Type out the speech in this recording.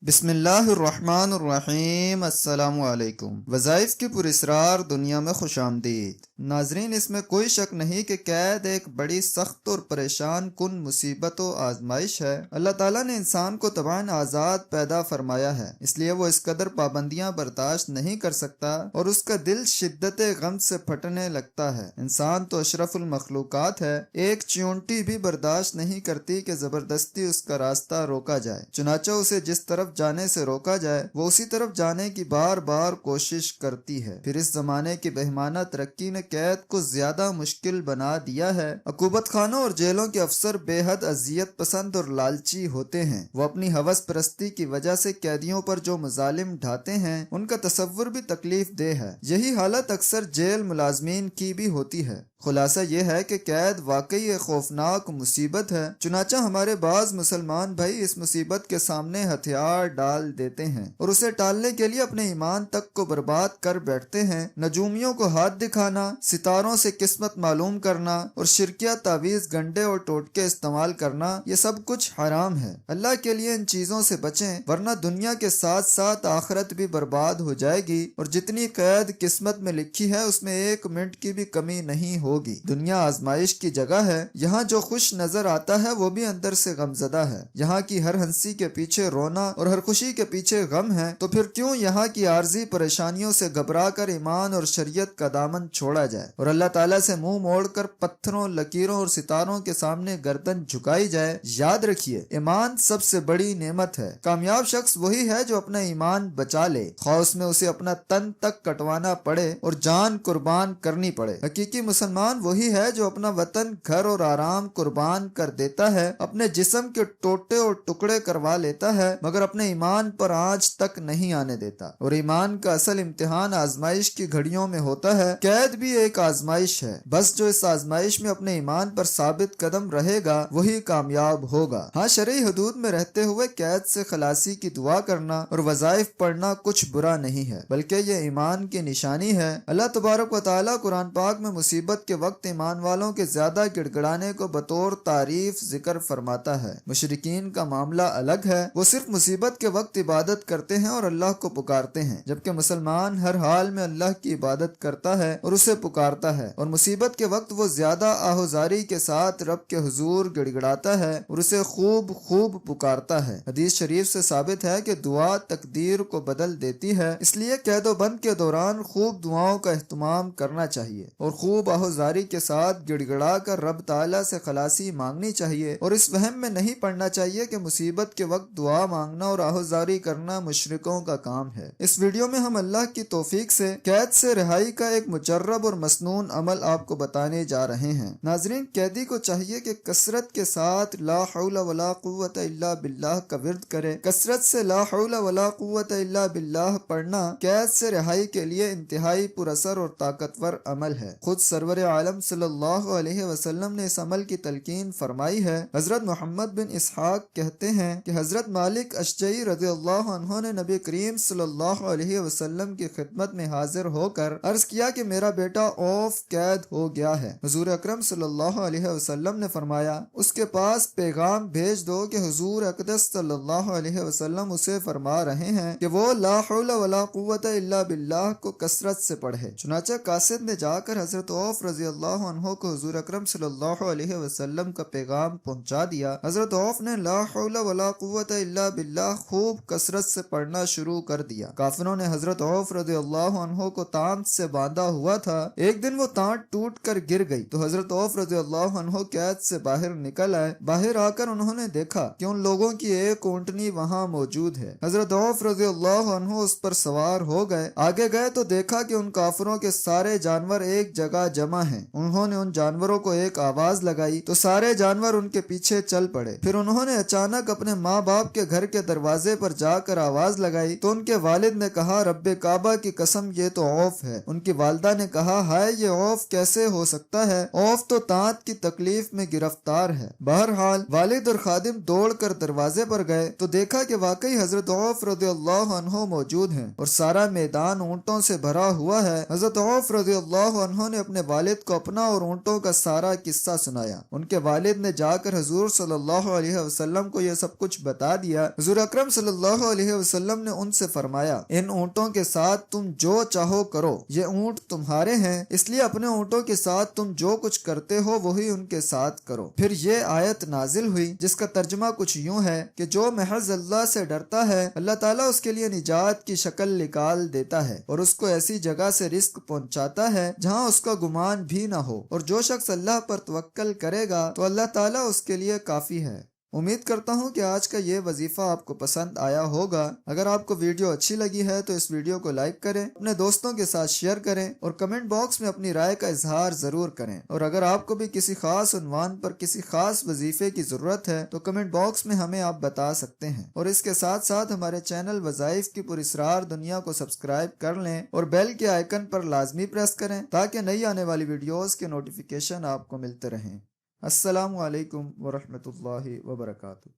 بسم اللہ الرحمن الرحیم۔ السلام علیکم۔ وظائف کی پراسرار دنیا میں خوش آمدید۔ ناظرین، اس میں کوئی شک نہیں کہ قید ایک بڑی سخت اور پریشان کن مصیبت و آزمائش ہے۔ اللہ تعالیٰ نے انسان کو طبعاً آزاد پیدا فرمایا ہے، اس لیے وہ اس قدر پابندیاں برداشت نہیں کر سکتا اور اس کا دل شدت غم سے پھٹنے لگتا ہے۔ انسان تو اشرف المخلوقات ہے، ایک چیونٹی بھی برداشت نہیں کرتی کہ زبردستی اس کا راستہ روکا جائے، چنانچہ اسے جس طرف جانے سے روکا جائے وہ اسی طرف جانے کی بار بار کوشش کرتی ہے۔ پھر اس زمانے کی بہیمانہ ترقی نے قید کو زیادہ مشکل بنا دیا ہے۔ عقوبت خانوں اور جیلوں کے افسر بے حد اذیت پسند اور لالچی ہوتے ہیں۔ وہ اپنی ہوس پرستی کی وجہ سے قیدیوں پر جو مظالم ڈھاتے ہیں ان کا تصور بھی تکلیف دہ ہے۔ یہی حالت اکثر جیل ملازمین کی بھی ہوتی ہے۔ خلاصہ یہ ہے کہ قید واقعی ایک خوفناک مصیبت ہے، چنانچہ ہمارے بعض مسلمان بھائی اس مصیبت کے سامنے ہتھیار ڈال دیتے ہیں اور اسے ٹالنے کے لیے اپنے ایمان تک کو برباد کر بیٹھتے ہیں۔ نجومیوں کو ہاتھ دکھانا، ستاروں سے قسمت معلوم کرنا اور شرکیہ تعویذ گنڈے اور ٹوٹکے استعمال کرنا، یہ سب کچھ حرام ہے۔ اللہ کے لیے ان چیزوں سے بچیں، ورنہ دنیا کے ساتھ ساتھ آخرت بھی برباد ہو جائے گی اور جتنی قید قسمت میں لکھی ہے اس میں ایک منٹ کی بھی کمی نہیں ہوگی۔ دنیا آزمائش کی جگہ ہے، یہاں جو خوش نظر آتا ہے وہ بھی اندر سے غمزدہ ہے۔ یہاں کی ہر ہنسی کے پیچھے رونا اور ہر خوشی کے پیچھے غم ہے، تو پھر کیوں یہاں کی عارضی پریشانیوں سے گھبرا کر ایمان اور شریعت کا دامن چھوڑا جائے اور اللہ تعالیٰ سے منہ موڑ کر پتھروں، لکیروں اور ستاروں کے سامنے گردن جھکائی جائے۔ یاد رکھیے، ایمان سب سے بڑی نعمت ہے۔ کامیاب شخص وہی ہے جو اپنا ایمان بچا لے، خواہ اس میں اسے اپنا تن تک کٹوانا پڑے اور جان قربان کرنی پڑے۔ حقیقی مسلمان وہی ہے جو اپنا وطن، گھر اور آرام قربان کر دیتا ہے، اپنے جسم کے ٹوٹے اور ٹکڑے کروا لیتا ہے، مگر اپنے ایمان پر آنچ تک نہیں آنے دیتا۔ اور ایمان کا اصل امتحان آزمائش کی گھڑیوں میں ہوتا ہے۔ قید بھی ایک آزمائش ہے، بس جو اس آزمائش میں اپنے ایمان پر ثابت قدم رہے گا وہی کامیاب ہوگا۔ ہاں، شرعی حدود میں رہتے ہوئے قید سے خلاصی کی دعا کرنا اور وظائف پڑھنا کچھ برا نہیں ہے، بلکہ یہ ایمان کی نشانی ہے۔ اللہ تبارک و تعالیٰ قرآن پاک میں مصیبت کے وقت ایمان والوں کے زیادہ گڑ گڑانے کو بطور تعریف ذکر فرماتا ہے۔ مشرکین کا معاملہ الگ ہے، وہ صرف مصیبت کے وقت عبادت کرتے ہیں اور اللہ کو پکارتے ہیں، جبکہ مسلمان ہر حال میں اللہ کی عبادت کرتا ہے اور اسے پکارتا ہے، اور مصیبت کے وقت وہ زیادہ آہوزاری کے ساتھ رب کے حضور گڑ گڑاتا ہے اور اسے خوب خوب پکارتا ہے۔ حدیث شریف سے ثابت ہے کہ دعا تقدیر کو بدل دیتی ہے، اس لیے قید و بند کے دوران خوب دعاؤں کا اہتمام کرنا چاہیے اور خوب آہوزاری کے ساتھ گڑ گڑا کر رب تعالیٰ سے خلاصی مانگنی چاہیے، اور اس وہم میں نہیں پڑنا چاہیے کہ مصیبت کے وقت دعا مانگنا اور آہوزاری کرنا مشرکوں کا کام ہے۔ اس ویڈیو میں ہم اللہ کی توفیق سے قید سے رہائی کا ایک مجرب اور مسنون عمل آپ کو بتانے جا رہے ہیں۔ ناظرین، قیدی کو چاہیے کہ کثرت کے ساتھ لا حول ولا قوت الا باللہ کا ورد کرے۔ کثرت سے لا حول ولا قوت الا باللہ پڑھنا قید سے رہائی کے لیے انتہائی پر اثر اور طاقتور عمل ہے۔ خود سرور عالم صلی اللہ علیہ وسلم نے اس عمل کی تلقین فرمائی ہے۔ حضرت محمد بن اسحاق کہتے ہیں کہ حضرت مالک اشجعی رضی اللہ عنہ نے نبی کریم صلی اللہ علیہ وسلم کی خدمت میں حاضر ہو کر عرض کیا کہ میرا بیٹا اوف قید ہو گیا ہے۔ حضور اکرم صلی اللہ علیہ وسلم نے فرمایا، اس کے پاس پیغام بھیج دو کہ حضور اقدس صلی اللہ علیہ وسلم اسے فرما رہے ہیں کہ وہ لا حول ولا قوت الا باللہ کو کثرت سے پڑھے۔ چنانچہ قاصد نے جا کر حضرت عوف رضی اللہ عنہ کو حضور اکرم صلی اللہ علیہ وسلم کا پیغام پہنچا دیا۔ حضرت عوف نے لا حول ولا قوت الا باللہ خوب کثرت سے پڑھنا شروع کر دیا۔ کافروں نے حضرت عوف رضی اللہ عنہ کو تانت سے باندھا ہوا تھا۔ ایک دن وہ تانت ٹوٹ کر گر گئی تو حضرت عوف رضی اللہ عنہ قید سے باہر نکل آئے۔ باہر آ کر انہوں نے دیکھا کہ ان لوگوں کی ایک اونٹنی وہاں موجود ہے۔ حضرت عوف رضی اللہ عنہ اس پر سوار ہو گئے۔ آگے گئے تو دیکھا کہ ان کافروں کے سارے جانور ایک جگہ جمع ہیں۔ انہوں نے ان جانوروں کو ایک آواز لگائی تو سارے جانور ان کے پیچھے چل پڑے۔ پھر انہوں نے اچانک اپنے ماں باپ کے گھر کے دروازے پر جا کر آواز لگائی تو ان کے والد نے کہا، رب کعبہ کی قسم یہ تو عوف ہے۔ ان کی والدہ نے کہا، ہائے، یہ عوف کیسے ہو سکتا ہے؟ عوف تو تانت کی تکلیف میں گرفتار ہے۔ بہرحال والد اور خادم دوڑ کر دروازے پر گئے تو دیکھا کہ واقعی حضرت عوف رضی اللہ عنہ موجود ہیں اور سارا میدان اونٹوں سے بھرا ہوا ہے۔ حضرت عوف رضی اللہ عنہ نے اپنے والد والد کو اپنا اور اونٹوں کا سارا قصہ سنایا۔ ان کے والد نے جا کر حضور صلی اللہ علیہ وسلم کو یہ سب کچھ بتا دیا۔ حضور اکرم صلی اللہ علیہ وسلم نے ان سے فرمایا، ان اونٹوں کے ساتھ تم جو چاہو کرو، یہ اونٹ تمہارے ہیں، اس لیے اپنے اونٹوں کے ساتھ تم جو کچھ کرتے ہو وہی ان کے ساتھ کرو۔ پھر یہ آیت نازل ہوئی جس کا ترجمہ کچھ یوں ہے کہ جو محض اللہ سے ڈرتا ہے اللہ تعالیٰ اس کے لیے نجات کی شکل نکال دیتا ہے اور اس کو ایسی جگہ سے رزق پہنچاتا ہے جہاں اس کا گمان بھی نہ ہو، اور جو شخص اللہ پر توکل کرے گا تو اللہ تعالیٰ اس کے لیے کافی ہے۔ امید کرتا ہوں کہ آج کا یہ وظیفہ آپ کو پسند آیا ہوگا۔ اگر آپ کو ویڈیو اچھی لگی ہے تو اس ویڈیو کو لائک کریں، اپنے دوستوں کے ساتھ شیئر کریں اور کمنٹ باکس میں اپنی رائے کا اظہار ضرور کریں۔ اور اگر آپ کو بھی کسی خاص عنوان پر کسی خاص وظیفے کی ضرورت ہے تو کمنٹ باکس میں ہمیں آپ بتا سکتے ہیں، اور اس کے ساتھ ساتھ ہمارے چینل وظائف کی پراسرار دنیا کو سبسکرائب کر لیں اور بیل کے آئیکن پر لازمی پریس کریں تاکہ نئی آنے والی ویڈیوز کے نوٹیفیکیشن آپ کو ملتے رہیں۔ السلام علیکم ورحمۃ اللہ وبرکاتہ۔